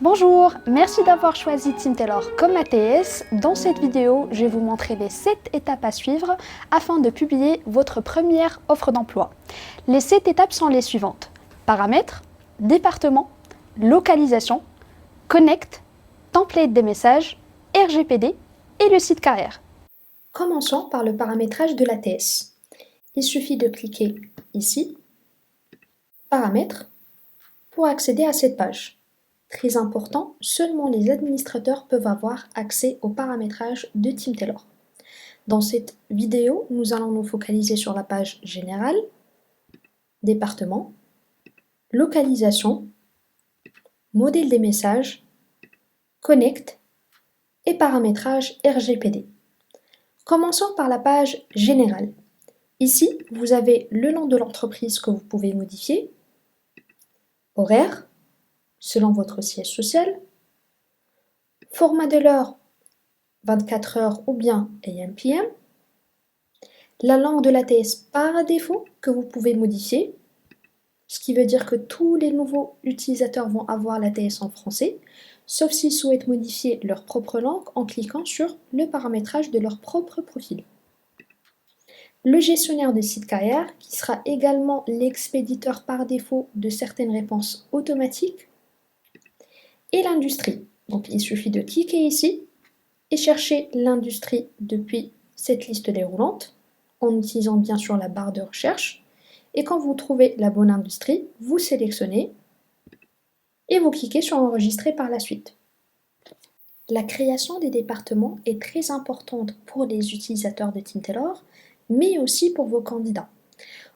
Bonjour, merci d'avoir choisi Team Taylor comme ATS. Dans cette vidéo, je vais vous montrer les 7 étapes à suivre afin de publier votre première offre d'emploi. Les 7 étapes sont les suivantes. Paramètres, département, localisation, connect, template des messages, RGPD et le site carrière. Commençons par le paramétrage de l'ATS. Il suffit de cliquer ici, Paramètres, pour accéder à cette page. Très important, seulement les administrateurs peuvent avoir accès au paramétrage de Team Taylor. Dans cette vidéo, nous allons nous focaliser sur la page générale, département, localisation, modèle des messages, connect et paramétrage RGPD. Commençons par la page générale. Ici, vous avez le nom de l'entreprise que vous pouvez modifier, horaire, selon votre siège social, format de l'heure 24 heures ou bien AM/PM, la langue de l'ATS par défaut que vous pouvez modifier, ce qui veut dire que tous les nouveaux utilisateurs vont avoir l'ATS en français, sauf s'ils souhaitent modifier leur propre langue en cliquant sur le paramétrage de leur propre profil. Le gestionnaire de site carrière, qui sera également l'expéditeur par défaut de certaines réponses automatiques, et l'industrie. Donc il suffit de cliquer ici et chercher l'industrie depuis cette liste déroulante en utilisant bien sûr la barre de recherche. Et quand vous trouvez la bonne industrie, vous sélectionnez et vous cliquez sur enregistrer par la suite. La création des départements est très importante pour les utilisateurs de Team Taylor, mais aussi pour vos candidats.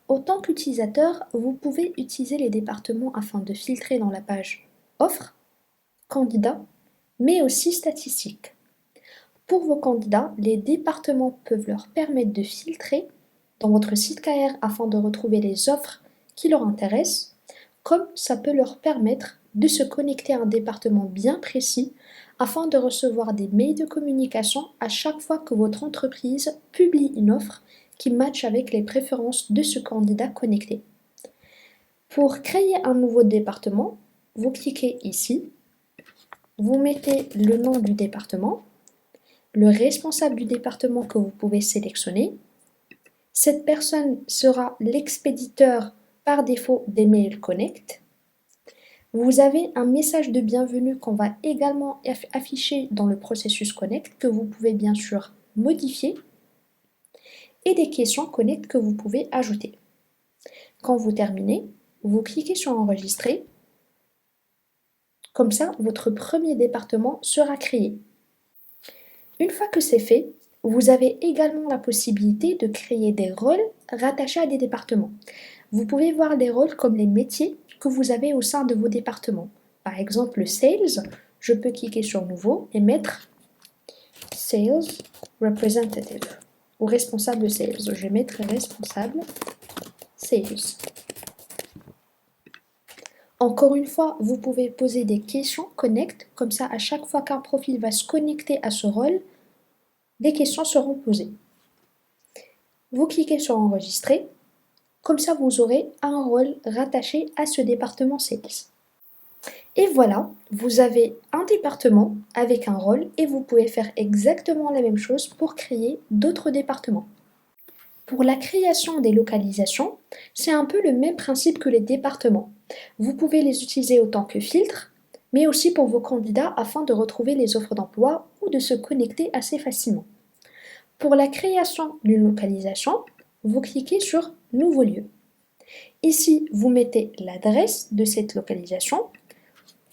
En tant qu'utilisateur, vous pouvez utiliser les départements afin de filtrer dans la page Offres, Candidats, mais aussi Statistiques. Pour vos candidats, les départements peuvent leur permettre de filtrer dans votre site carrière afin de retrouver les offres qui leur intéressent, comme ça peut leur permettre de se connecter à un département bien précis afin de recevoir des mails de communication à chaque fois que votre entreprise publie une offre qui matche avec les préférences de ce candidat connecté. Pour créer un nouveau département, vous cliquez ici, vous mettez le nom du département, le responsable du département que vous pouvez sélectionner. Cette personne sera l'expéditeur par défaut des mails Connect. Vous avez un message de bienvenue qu'on va également afficher dans le processus Connect que vous pouvez bien sûr modifier et des questions Connect que vous pouvez ajouter. Quand vous terminez, vous cliquez sur Enregistrer. Comme ça, votre premier département sera créé. Une fois que c'est fait, vous avez également la possibilité de créer des rôles rattachés à des départements. Vous pouvez voir les rôles comme les métiers que vous avez au sein de vos départements. Par exemple, le Sales, je peux cliquer sur Nouveau et mettre Sales Representative ou responsable Sales. Je vais mettre responsable Sales. Encore une fois, vous pouvez poser des questions Connect, comme ça à chaque fois qu'un profil va se connecter à ce rôle, des questions seront posées. Vous cliquez sur Enregistrer, comme ça vous aurez un rôle rattaché à ce département Sales. Et voilà, vous avez un département avec un rôle et vous pouvez faire exactement la même chose pour créer d'autres départements. Pour la création des localisations, c'est un peu le même principe que les départements. Vous pouvez les utiliser autant que filtre, mais aussi pour vos candidats afin de retrouver les offres d'emploi ou de se connecter assez facilement. Pour la création d'une localisation, vous cliquez sur Nouveau lieu. Ici, vous mettez l'adresse de cette localisation.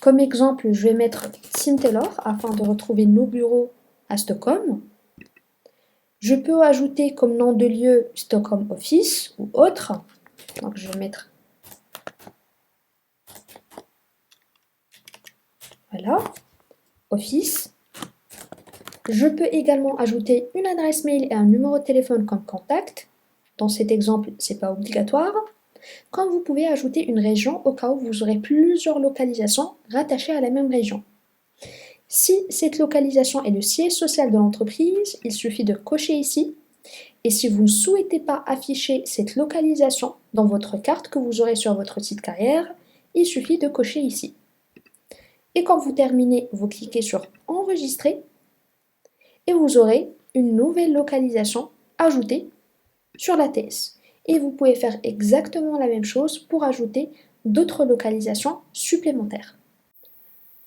Comme exemple, je vais mettre Team Taylor afin de retrouver nos bureaux à Stockholm. Je peux ajouter comme nom de lieu Stockholm Office ou autre. Donc je vais mettre voilà, Office. Je peux également ajouter une adresse mail et un numéro de téléphone comme contact. Dans cet exemple, ce n'est pas obligatoire. Quand vous pouvez ajouter une région au cas où vous aurez plusieurs localisations rattachées à la même région. Si cette localisation est le siège social de l'entreprise, il suffit de cocher ici. Et si vous ne souhaitez pas afficher cette localisation dans votre carte que vous aurez sur votre site carrière, il suffit de cocher ici. Et quand vous terminez, vous cliquez sur Enregistrer et vous aurez une nouvelle localisation ajoutée sur l'ATS. Et vous pouvez faire exactement la même chose pour ajouter d'autres localisations supplémentaires.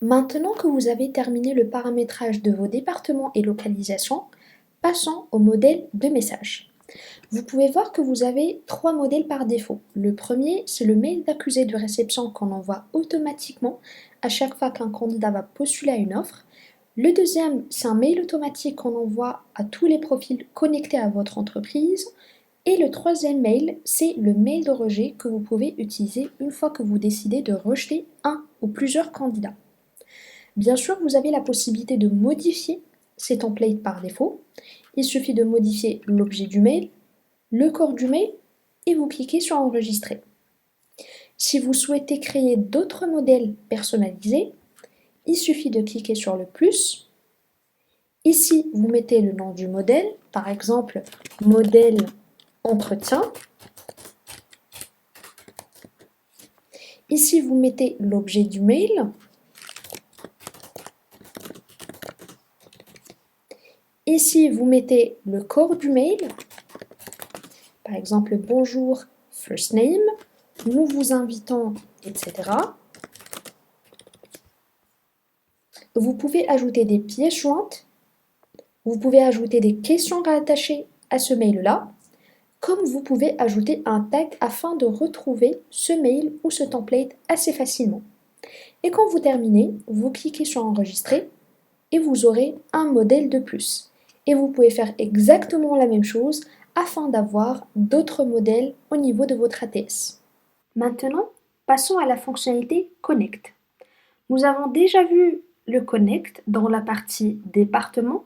Maintenant que vous avez terminé le paramétrage de vos départements et localisations, passons au modèle de message. Vous pouvez voir que vous avez 3 modèles par défaut. Le premier, c'est le mail d'accusé de réception qu'on envoie automatiquement à chaque fois qu'un candidat va postuler à une offre. Le deuxième, c'est un mail automatique qu'on envoie à tous les profils connectés à votre entreprise. Et le troisième mail, c'est le mail de rejet que vous pouvez utiliser une fois que vous décidez de rejeter un ou plusieurs candidats. Bien sûr, vous avez la possibilité de modifier ces templates par défaut. Il suffit de modifier l'objet du mail, le corps du mail et vous cliquez sur Enregistrer. Si vous souhaitez créer d'autres modèles personnalisés, il suffit de cliquer sur le plus. Ici, vous mettez le nom du modèle, par exemple modèle entretien. Ici, vous mettez l'objet du mail. Ici, vous mettez le corps du mail. Par exemple, bonjour, first name, nous vous invitons, etc. Vous pouvez ajouter des pièces jointes. Vous pouvez ajouter des questions rattachées à ce mail-là, comme vous pouvez ajouter un tag afin de retrouver ce mail ou ce template assez facilement. Et quand vous terminez, vous cliquez sur Enregistrer et vous aurez un modèle de plus. Et vous pouvez faire exactement la même chose afin d'avoir d'autres modèles au niveau de votre ATS. Maintenant, passons à la fonctionnalité Connect. Nous avons déjà vu le Connect dans la partie département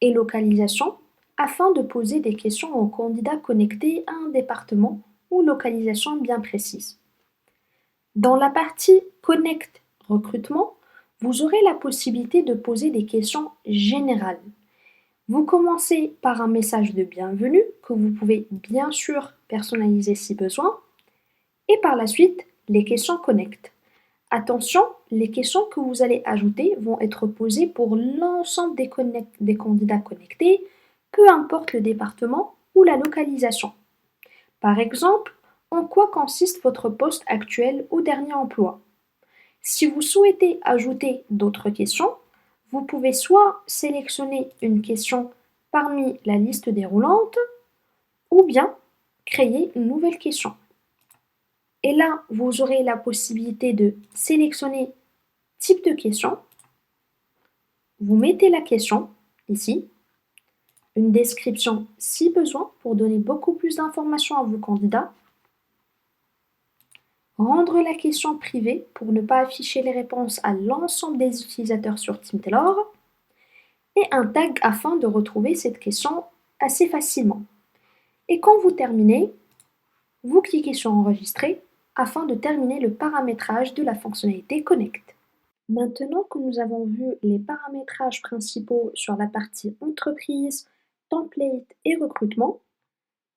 et localisation afin de poser des questions aux candidats connectés à un département ou localisation bien précise. Dans la partie Connect recrutement, vous aurez la possibilité de poser des questions générales. Vous commencez par un message de bienvenue que vous pouvez bien sûr personnaliser si besoin et par la suite les questions Connect. Attention, les questions que vous allez ajouter vont être posées pour l'ensemble des candidats connectés, peu importe le département ou la localisation. Par exemple, en quoi consiste votre poste actuel ou dernier emploi? Si vous souhaitez ajouter d'autres questions, vous pouvez soit sélectionner une question parmi la liste déroulante ou bien créer une nouvelle question. Et là, vous aurez la possibilité de sélectionner type de question. Vous mettez la question ici, une description si besoin pour donner beaucoup plus d'informations à vos candidats. Rendre la question privée pour ne pas afficher les réponses à l'ensemble des utilisateurs sur TeamTailor. Et un tag afin de retrouver cette question assez facilement. Et quand vous terminez, vous cliquez sur Enregistrer afin de terminer le paramétrage de la fonctionnalité Connect. Maintenant que nous avons vu les paramétrages principaux sur la partie entreprise, template et recrutement,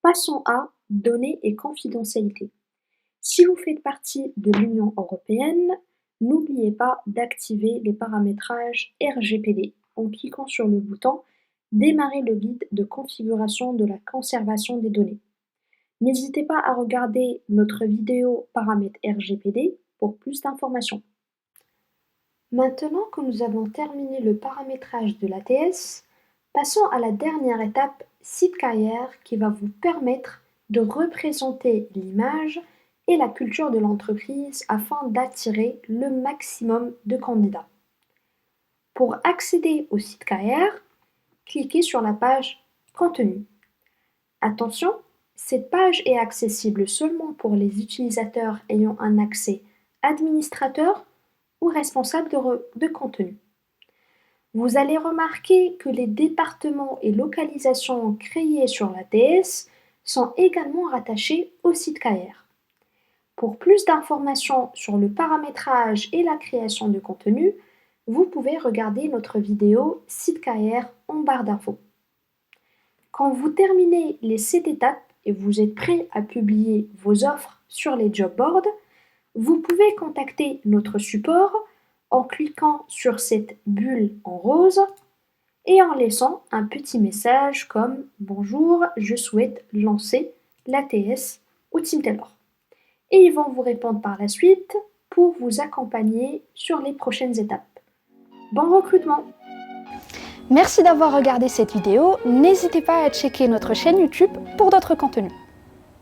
passons à données et confidentialité. Si vous faites partie de l'Union européenne, n'oubliez pas d'activer les paramétrages RGPD en cliquant sur le bouton Démarrer le guide de configuration de la conservation des données. N'hésitez pas à regarder notre vidéo paramètres RGPD pour plus d'informations. Maintenant que nous avons terminé le paramétrage de l'ATS, passons à la dernière étape, site carrière, qui va vous permettre de représenter l'image et la culture de l'entreprise afin d'attirer le maximum de candidats. Pour accéder au site carrière, cliquez sur la page Contenu. Attention, cette page est accessible seulement pour les utilisateurs ayant un accès administrateur ou responsable de contenu. Vous allez remarquer que les départements et localisations créés sur l'ATS sont également rattachés au site carrière. Pour plus d'informations sur le paramétrage et la création de contenu, vous pouvez regarder notre vidéo Site carrière en barre d'infos. Quand vous terminez les 7 étapes et vous êtes prêt à publier vos offres sur les job boards, vous pouvez contacter notre support en cliquant sur cette bulle en rose et en laissant un petit message comme « Bonjour, je souhaite lancer l'ATS au Team Taylor ». Et ils vont vous répondre par la suite pour vous accompagner sur les prochaines étapes. Bon recrutement! Merci d'avoir regardé cette vidéo. N'hésitez pas à checker notre chaîne YouTube pour d'autres contenus.